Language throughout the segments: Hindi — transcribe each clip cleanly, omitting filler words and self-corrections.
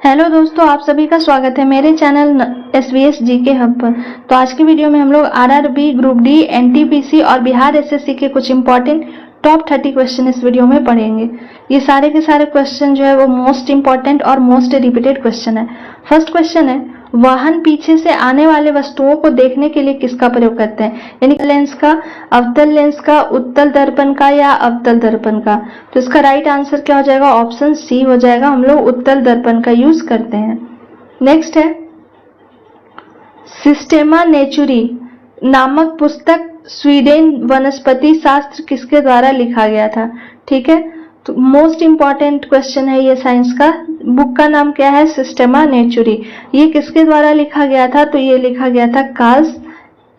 हेलो दोस्तों, आप सभी का स्वागत है मेरे चैनल SVS जीके हब पर। तो आज की वीडियो में हम लोग RRB ग्रुप डी, NTPC और बिहार SSC के कुछ इंपॉर्टेंट टॉप 30 क्वेश्चन इस वीडियो में पढ़ेंगे। ये सारे के सारे क्वेश्चन जो है वो मोस्ट इंपॉर्टेंट और मोस्ट रिपीटेड क्वेश्चन है। फर्स्ट क्वेश्चन है, वाहन पीछे से आने वाले वस्तुओं को देखने के लिए किसका प्रयोग करते हैं? यानी लेंस का, अवतल लेंस का, उत्तल दर्पण का या अवतल दर्पण का। तो इसका राइट आंसर क्या हो जाएगा? ऑप्शन सी हो जाएगा। हम लोग उत्तल दर्पण का यूज करते हैं। नेक्स्ट है, सिस्टेमा नेचुरी नामक पुस्तक स्वीडन वनस्पति शास्त्र किसके द्वारा लिखा गया था? ठीक है, तो मोस्ट इंपॉर्टेंट क्वेश्चन है ये साइंस का। बुक का नाम क्या है? सिस्टेमा नेचुरी। ये किसके द्वारा लिखा गया था? तो ये लिखा गया था कार्ल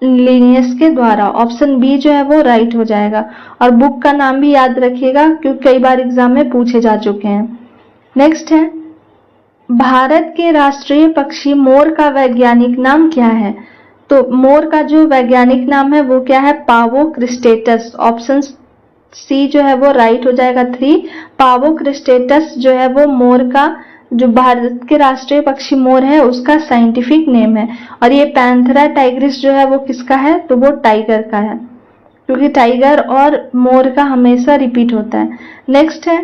लिनियस के द्वारा। ऑप्शन बी जो है वो राइट हो जाएगा। और बुक का नाम भी याद रखिएगा क्योंकि कई बार एग्जाम में पूछे जा चुके हैं। नेक्स्ट है, भारत के राष्ट्रीय पक्षी मोर का वैज्ञानिक नाम क्या है? तो मोर का जो वैज्ञानिक नाम है वो क्या है? पावो क्रिस्टेटस। ऑप्शन सी जो है वो राइट हो जाएगा 3। पावो क्रिस्टेटस जो है वो मोर का, जो भारत के राष्ट्रीय पक्षी मोर है उसका साइंटिफिक नेम है। और ये पैंथेरा टाइग्रिस जो है वो किसका है? तो वो टाइगर का है, क्योंकि टाइगर और मोर का हमेशा रिपीट होता है। नेक्स्ट है,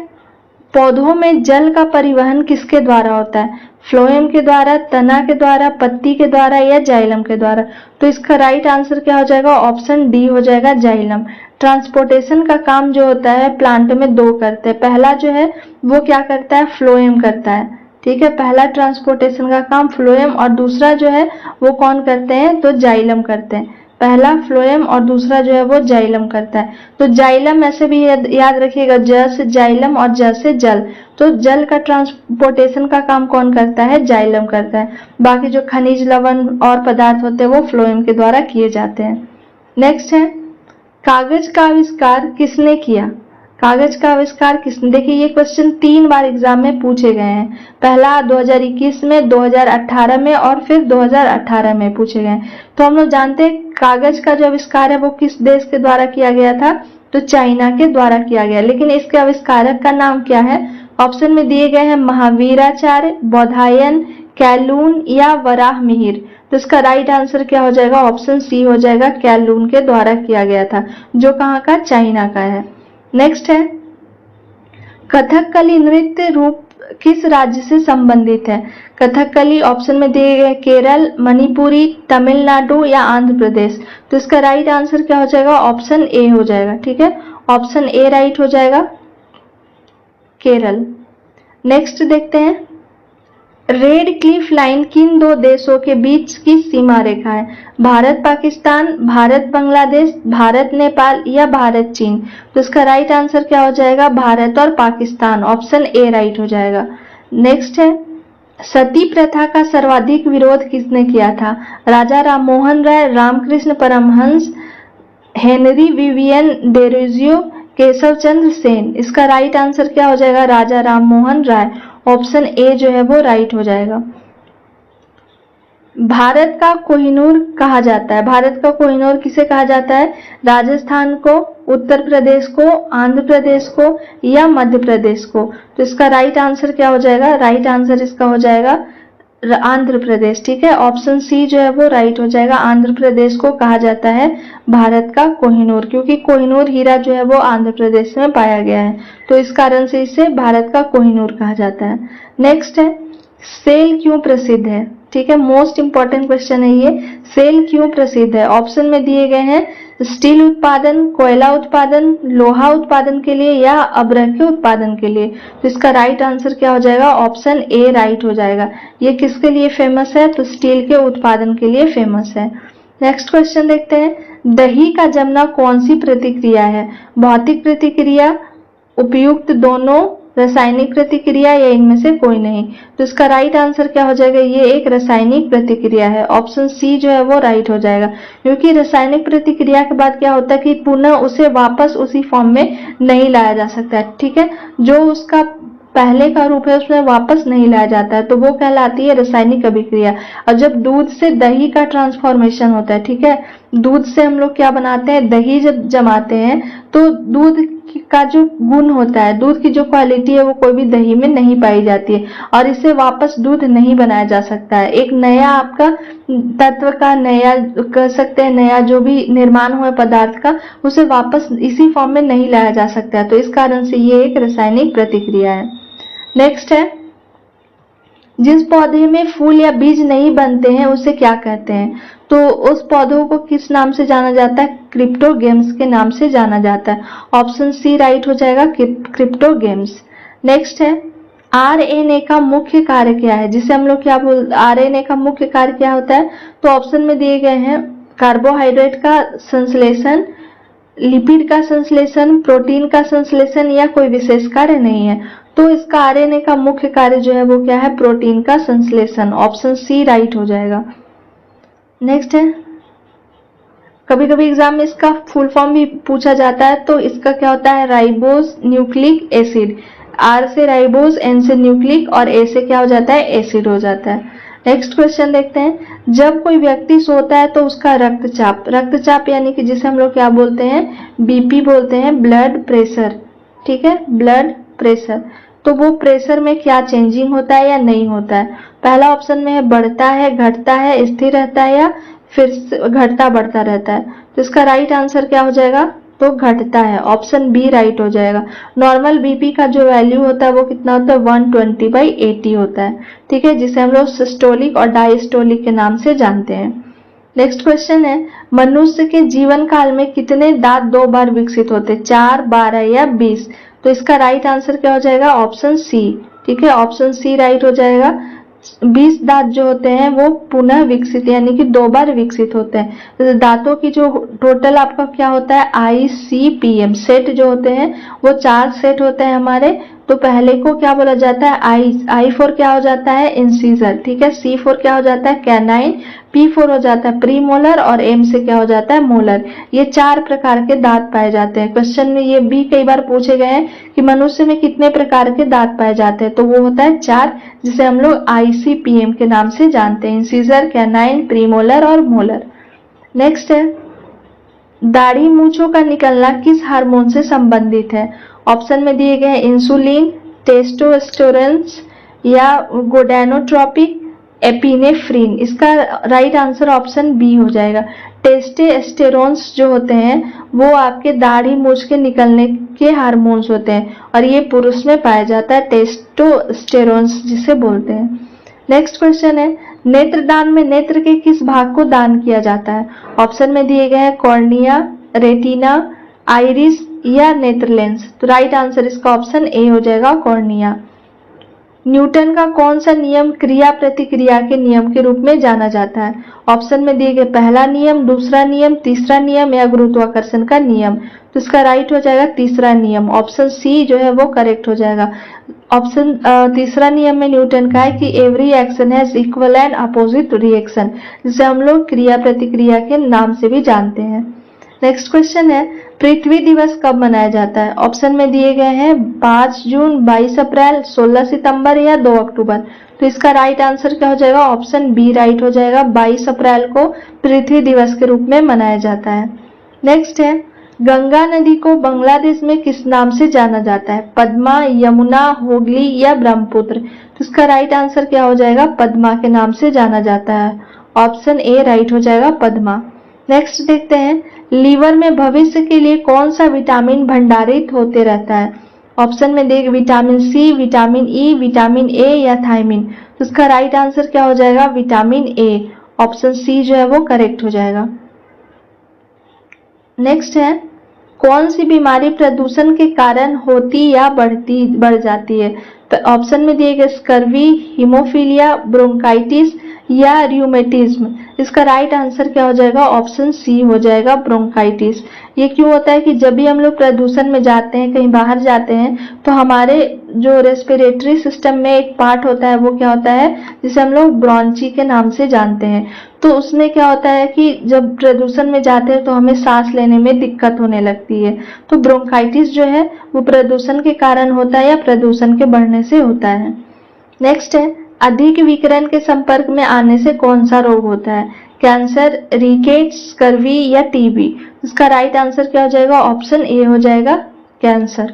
पौधों में जल का परिवहन किसके द्वारा होता है? फ्लोएम के द्वारा, तना के द्वारा, पत्ती के द्वारा या जाइलम के द्वारा। तो इसका राइट आंसर क्या हो जाएगा? ऑप्शन डी हो जाएगा, जाइलम। ट्रांसपोर्टेशन का काम जो होता है प्लांट में 2 करते हैं। पहला जो है वो क्या करता है? फ्लोएम करता है। ठीक है, पहला ट्रांसपोर्टेशन का काम फ्लोएम और दूसरा जो है वो कौन करते हैं? तो जाइलम करते हैं। पहला फ्लोएम और दूसरा जो है वो जाइलम करता है। तो जाइलम ऐसे भी याद रखिएगा, ज से जाइलम और ज से जल। तो जल का ट्रांसपोर्टेशन का काम कौन करता है? जाइलम करता है। बाकी जो खनिज, लवण और पदार्थ होते हैं वो फ्लोएम के द्वारा किए जाते हैं। नेक्स्ट है, कागज का आविष्कार किसने किया? कागज का आविष्कार किसने? देखिए ये क्वेश्चन 3 बार एग्जाम में पूछे गए हैं। पहला 2021 में, 2018 में और फिर 2018 में पूछे गए। तो हम लोग जानते हैं कागज का जो आविष्कार है वो किस देश के द्वारा किया गया था? तो चाइना के द्वारा किया गया। लेकिन इसके आविष्कारक का नाम क्या है? ऑप्शन में दिए गए हैं महावीराचार्य, बौधायन, कैलून या वराह मिहिर। तो इसका राइट आंसर क्या हो जाएगा? ऑप्शन सी हो जाएगा, कैलून के द्वारा किया गया था, जो कहाँ का? चाइना का है। नेक्स्ट है, कथकली नृत्य रूप किस राज्य से संबंधित है? कथकली ऑप्शन में दिए गए केरल, मणिपुरी, तमिलनाडु या आंध्र प्रदेश। तो इसका राइट आंसर क्या हो जाएगा? ऑप्शन ए हो जाएगा। ठीक है, ऑप्शन ए राइट हो जाएगा, केरल। नेक्स्ट देखते हैं, रेड क्लिफ लाइन किन 2 देशों के बीच की सीमा रेखा है? भारत पाकिस्तान, भारत बांग्लादेश, भारत नेपाल या भारत चीन। तो इसका राइट आंसर क्या हो जाएगा? भारत और पाकिस्तान। ऑप्शन ए राइट हो जाएगा। नेक्स्ट है, सती प्रथा का सर्वाधिक विरोध किसने किया था? Raja Rammohan Roy, Ramakrishna Paramhansa, Henry Vivian Derozio, Keshab Chandra Sen. इसका राइट आंसर क्या हो जाएगा? राजा राममोहन राय। ऑप्शन ए जो है वो राइट हो जाएगा। भारत का कोहिनूर कहा जाता है। भारत का कोहिनूर किसे कहा जाता है? राजस्थान को, उत्तर प्रदेश को, आंध्र प्रदेश को या मध्य प्रदेश को। तो इसका राइट आंसर क्या हो जाएगा? राइट आंसर इसका हो जाएगा आंध्र प्रदेश। ठीक है, ऑप्शन सी जो है वो राइट हो जाएगा। आंध्र प्रदेश को कहा जाता है भारत का कोहिनूर, क्योंकि कोहिनूर हीरा जो है वो आंध्र प्रदेश में पाया गया है। तो इस कारण से इसे भारत का कोहिनूर कहा जाता है। नेक्स्ट है, सेल क्यों प्रसिद्ध है? ठीक है, मोस्ट इंपॉर्टेंट क्वेश्चन है ये। सेल क्यों प्रसिद्ध है? ऑप्शन में दिए गए हैं स्टील उत्पादन, कोयला उत्पादन, लोहा उत्पादन के लिए या अब्रक के उत्पादन के लिए। तो इसका राइट आंसर क्या हो जाएगा? ऑप्शन ए राइट हो जाएगा। ये किसके लिए फेमस है? तो स्टील के उत्पादन के लिए फेमस है। नेक्स्ट क्वेश्चन देखते हैं, दही का जमना कौन सी प्रतिक्रिया है? भौतिक प्रतिक्रिया, उपयुक्त दोनों, रासायनिक प्रतिक्रिया या इनमें से कोई नहीं। तो इसका राइट आंसर क्या हो जाएगा? ये एक रासायनिक प्रतिक्रिया है। ऑप्शन सी जो है वो राइट हो जाएगा, क्योंकि रासायनिक प्रतिक्रिया के बाद क्या होता है कि पुनः उसे वापस उसी फॉर्म में नहीं लाया जा सकता है। ठीक है, जो उसका पहले का रूप है उसमें वापस नहीं लाया जाता है, तो वो कहलाती है रासायनिक अभिक्रिया। और जब दूध से दही का ट्रांसफॉर्मेशन होता है, ठीक है, दूध से हम लोग क्या बनाते हैं? दही जब जमाते हैं तो दूध का जो गुण होता है, दूध की जो क्वालिटी है वो कोई भी दही में नहीं पाई जाती है और इसे वापस दूध नहीं बनाया जा सकता है। एक नया आपका तत्व का, नया कह सकते हैं, नया जो भी निर्माण हुआ पदार्थ का, उसे वापस इसी फॉर्म में नहीं लाया जा सकता है। तो इस कारण से ये एक रासायनिक प्रतिक्रिया है। नेक्स्ट है, जिस पौधे में फूल या बीज नहीं बनते हैं उसे क्या कहते हैं? तो उस पौधों को किस नाम से जाना जाता है? क्रिप्टोगेम्स के नाम से जाना जाता है। ऑप्शन सी राइट हो जाएगा, क्रिप्टोगेम्स। नेक्स्ट है, आरएनए का मुख्य कार्य क्या है? जिसे हम लोग क्या बोल, आरएनए का मुख्य कार्य क्या होता है? तो ऑप्शन में दिए गए हैं कार्बोहाइड्रेट का संश्लेषण, लिपिड का संश्लेषण, प्रोटीन का संश्लेषण या कोई विशेष कार्य नहीं है। तो इसका आरएनए का मुख्य कार्य जो है वो क्या है? प्रोटीन का संश्लेषण। ऑप्शन सी राइट हो जाएगा। नेक्स्ट है, कभी कभी एग्जाम में इसका फुल फॉर्म भी पूछा जाता है, तो इसका क्या होता है? Ribose nucleic acid. आर से राइबोस, एन से न्यूक्लिक और ए से क्या हो जाता है? एसिड हो जाता है। नेक्स्ट क्वेश्चन देखते हैं, जब कोई व्यक्ति सोता है तो उसका रक्तचाप, रक्तचाप यानी कि जिसे हम लोग क्या बोलते हैं? बीपी बोलते हैं, ब्लड प्रेशर। ठीक है, ब्लड प्रेशर। तो वो प्रेशर में क्या चेंजिंग होता है या नहीं होता है? पहला ऑप्शन में है बढ़ता है, घटता है, स्थिर रहता है या फिर घटता बढ़ता रहता है। तो इसका राइट आंसर क्या हो जाएगा? तो घटता है। ऑप्शन बी राइट हो जाएगा। नॉर्मल बीपी का जो वैल्यू होता है वो कितना होता है? 120/80 होता है। ठीक है, जिसे हम लोग सिस्टोलिक और डायस्टोलिक के नाम से जानते हैं। नेक्स्ट क्वेश्चन है, मनुष्य के जीवन काल में कितने दांत 2 बार विकसित होते हैं? 4, 12 या 20? तो इसका राइट आंसर क्या हो जाएगा? Option C. ठीक है, ऑप्शन सी राइट हो जाएगा। 20 दांत जो होते हैं वो पुनः विकसित यानी कि 2 बार विकसित होते हैं। तो दांतों की जो टोटल आपका क्या होता है? ICPM सेट जो होते हैं वो 4 सेट होते हैं हमारे। तो पहले को क्या बोला जाता है? आई फोर क्या हो जाता है? इंसीजर। ठीक है, C4 क्या हो जाता है? कैनाइन, P4 हो जाता है प्रीमोलर और M से क्या हो जाता है? मोलर। ये 4 प्रकार के दांत पाए जाते हैं। क्वेश्चन में ये भी कई बार पूछे गए हैं कि मनुष्य में कितने प्रकार के दांत पाए जाते हैं, तो वो होता है 4, जिसे हम लोग ICPM के नाम से जानते हैं, इंसीजर, कैनाइन, प्रीमोलर और मोलर। नेक्स्ट है, दाढ़ी मूंछों का निकलना किस हार्मोन से संबंधित है? ऑप्शन में दिए गए हैं इंसुलिन, टेस्टोस्टेरोन या गोडेनोट्रोपिक, एपिनेफ्रिन। इसका राइट आंसर ऑप्शन बी हो जाएगा। टेस्टोस्टेरोन्स जो होते हैं वो आपके दाढ़ी मूंछ के निकलने के हार्मोन्स होते हैं और ये पुरुष में पाया जाता है, टेस्टोस्टेरोन्स जिसे बोलते हैं। नेक्स्ट क्वेश्चन है, नेत्रदान में नेत्र के किस भाग को दान किया जाता है? ऑप्शन में दिए गए हैं कॉर्निया, रेटिना, आइरिस या नेत्र लेंस। तो राइट आंसर इसका ऑप्शन ए हो जाएगा, कॉर्निया। न्यूटन का कौन सा नियम क्रिया प्रतिक्रिया के नियम के रूप में जाना जाता है? ऑप्शन में दिए गए पहला नियम, दूसरा नियम, तीसरा नियम या गुरुत्वाकर्षण का नियम। तो इसका राइट हो जाएगा तीसरा नियम। ऑप्शन सी जो है वो करेक्ट हो जाएगा। ऑप्शन तीसरा नियम में न्यूटन का है कि every action has equal and opposite reaction, जिसे हम लोग क्रिया प्रतिक्रिया के नाम से भी जानते हैं। नेक्स्ट क्वेश्चन है, पृथ्वी दिवस कब मनाया जाता है? ऑप्शन में दिए गए हैं 5 जून, 22 अप्रैल, 16 सितंबर या 2 अक्टूबर। तो इसका राइट आंसर क्या हो जाएगा? ऑप्शन बी राइट हो जाएगा। 22 अप्रैल को पृथ्वी दिवस के रूप में मनाया जाता है। नेक्स्ट है, गंगा नदी को बांग्लादेश में किस नाम से जाना जाता है? पद्मा, यमुना, होगली या ब्रह्मपुत्र। तो इसका राइट आंसर क्या हो जाएगा? पद्मा के नाम से जाना जाता है। ऑप्शन ए राइट हो जाएगा, पद्मा। नेक्स्ट देखते हैं, लीवर में भविष्य के लिए कौन सा विटामिन भंडारित होते रहता है? ऑप्शन में देख vitamin C, vitamin E, vitamin A या थायमिन। तो इसका राइट आंसर क्या हो जाएगा? Vitamin A. ऑप्शन सी जो है वो करेक्ट हो जाएगा। नेक्स्ट है, कौन सी बीमारी प्रदूषण के कारण होती या बढ़ जाती है? तो ऑप्शन में दिए गए स्कर्वी, हीमोफीलिया, ब्रोंकाइटिस या रियूमेटिज्म। इसका राइट आंसर क्या हो जाएगा? ऑप्शन सी हो जाएगा, ब्रोंकाइटिस। ये क्यों होता है कि जब भी हम लोग प्रदूषण में जाते हैं, कहीं बाहर जाते हैं, तो हमारे जो रेस्पिरेटरी सिस्टम में एक पार्ट होता है वो क्या होता है, जिसे हम लोग ब्रोंची के नाम से जानते हैं। तो उसमें क्या होता है कि जब प्रदूषण में जाते हैं तो हमें सांस लेने में दिक्कत होने लगती है। तो ब्रोंकाइटिस जो है वो प्रदूषण के कारण होता है या प्रदूषण के बढ़ने से होता है। नेक्स्ट है, अधिक विकिरण के संपर्क में आने से कौन सा रोग होता है? कैंसर, रिकेट्स, स्कर्वी या टीबी। इसका राइट आंसर क्या हो जाएगा? ऑप्शन ए हो जाएगा, कैंसर।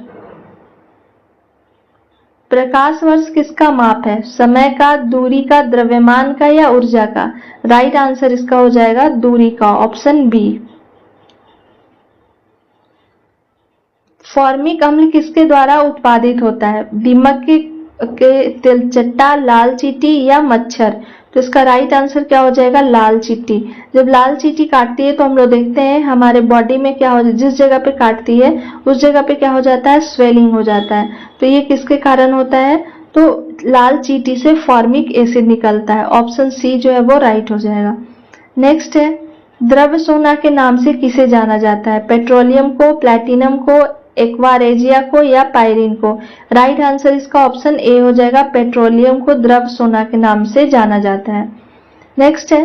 प्रकाश वर्ष किसका माप है? समय का, दूरी का, द्रव्यमान का या ऊर्जा का? राइट आंसर इसका हो जाएगा दूरी का, ऑप्शन बी। फॉर्मिक अम्ल किसके द्वारा उत्पादित होता है? दीमक के तिलचट्टा, लाल चींटी या मच्छर? तो इसका राइट आंसर क्या हो जाएगा? लाल चींटी। जब लाल चींटी काटती है तो हम लोग देखते हैं हमारे बॉडी में क्या हो, जिस जगह पे काटती है उस जगह पे क्या हो जाता है? स्वेलिंग हो जाता है। तो ये किसके कारण होता है? तो लाल चींटी से फॉर्मिक एसिड निकलता है, ऑप्शन सी जो है वो राइट हो जाएगा। नेक्स्ट है, द्रव्य सोना के नाम से किसे जाना जाता है? पेट्रोलियम को, प्लैटिनम को, एक्वारेजिया को या पायरीन को? राइट आंसर इसका ऑप्शन ए हो जाएगा, पेट्रोलियम को द्रव्य सोना के नाम से जाना जाता है। नेक्स्ट है,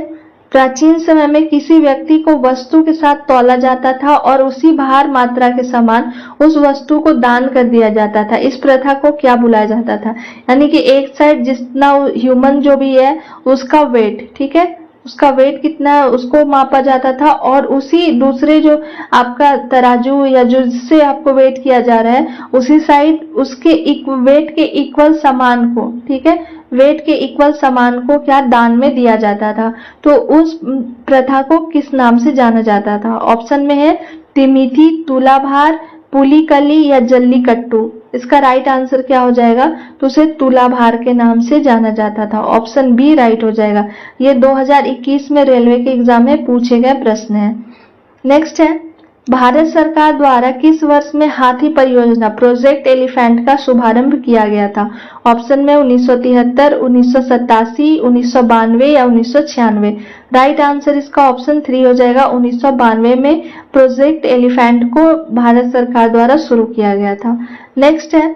प्राचीन समय में किसी व्यक्ति को वस्तु के साथ तौला जाता था और उसी भार मात्रा के समान उस वस्तु को दान कर दिया जाता था। इस प्रथा को क्या बुलाया जाता था? यानी कि एक साइड जितना ह्यूमन जो भी है उसका वेट, ठीक है, उसका वेट कितना है उसको मापा जाता था और उसी दूसरे जो आपका तराजू या जो जिससे आपको वेट किया जा रहा है उसी साइड उसके वेट के इक्वल सामान को, ठीक है, वेट के इक्वल सामान को क्या दान में दिया जाता था। तो उस प्रथा को किस नाम से जाना जाता था? ऑप्शन में है तिमिथि, तुलाभार, पुलिकली या जल्लीकट्टू। इसका राइट आंसर क्या हो जाएगा? तो उसे तुलाभार के नाम से जाना जाता था, ऑप्शन बी राइट हो जाएगा। ये 2021 में रेलवे के एग्जाम में पूछे गए प्रश्न है। नेक्स्ट है, भारत सरकार द्वारा किस वर्ष में हाथी परियोजना प्रोजेक्ट एलिफेंट का शुभारंभ किया गया था? ऑप्शन में 1973, 1987, 1992 या 1996। राइट आंसर इसका ऑप्शन 3 हो जाएगा, 1992 में प्रोजेक्ट एलिफेंट को भारत सरकार द्वारा शुरू किया गया था। नेक्स्ट है,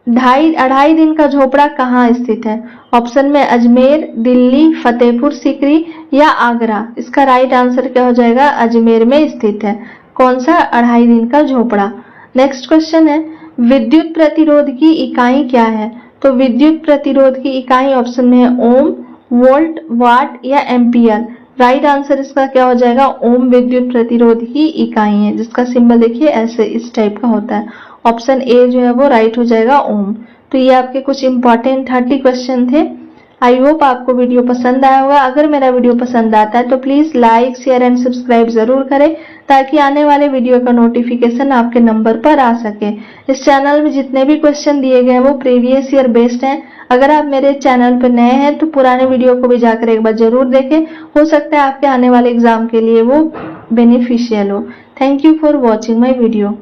अढ़ाई दिन का झोपड़ा कहाँ स्थित है? ऑप्शन में अजमेर, दिल्ली, फतेहपुर सीकरी या आगरा। इसका राइट आंसर क्या हो जाएगा? अजमेर में स्थित है। कौन सा? अढ़ाई दिन का झोपड़ा। नेक्स्ट क्वेश्चन है, विद्युत प्रतिरोध की इकाई क्या है? तो विद्युत प्रतिरोध की इकाई ऑप्शन में है ओम, वोल्ट, वाट या एम्पियर। राइट आंसर इसका क्या हो जाएगा? ओम विद्युत प्रतिरोध की इकाई है, जिसका सिंबल देखिए ऐसे इस टाइप का होता है। ऑप्शन ए जो है वो राइट हो जाएगा, ओम। तो ये आपके कुछ इंपॉर्टेंट 30 क्वेश्चन थे। आई होप आपको वीडियो पसंद आया होगा। अगर मेरा वीडियो पसंद आता है तो please like, share and subscribe जरूर करें ताकि आने वाले वीडियो का नोटिफिकेशन आपके नंबर पर आ सके। इस चैनल में जितने भी क्वेश्चन दिए गए हैं वो प्रीवियस ईयर बेस्ड हैं। अगर आप मेरे चैनल पर नए हैं तो पुराने वीडियो को भी जाकर एक बार जरूर देखें, हो सकता है आपके आने वाले एग्जाम के लिए वो बेनिफिशियल हो। Thank you for watching my video.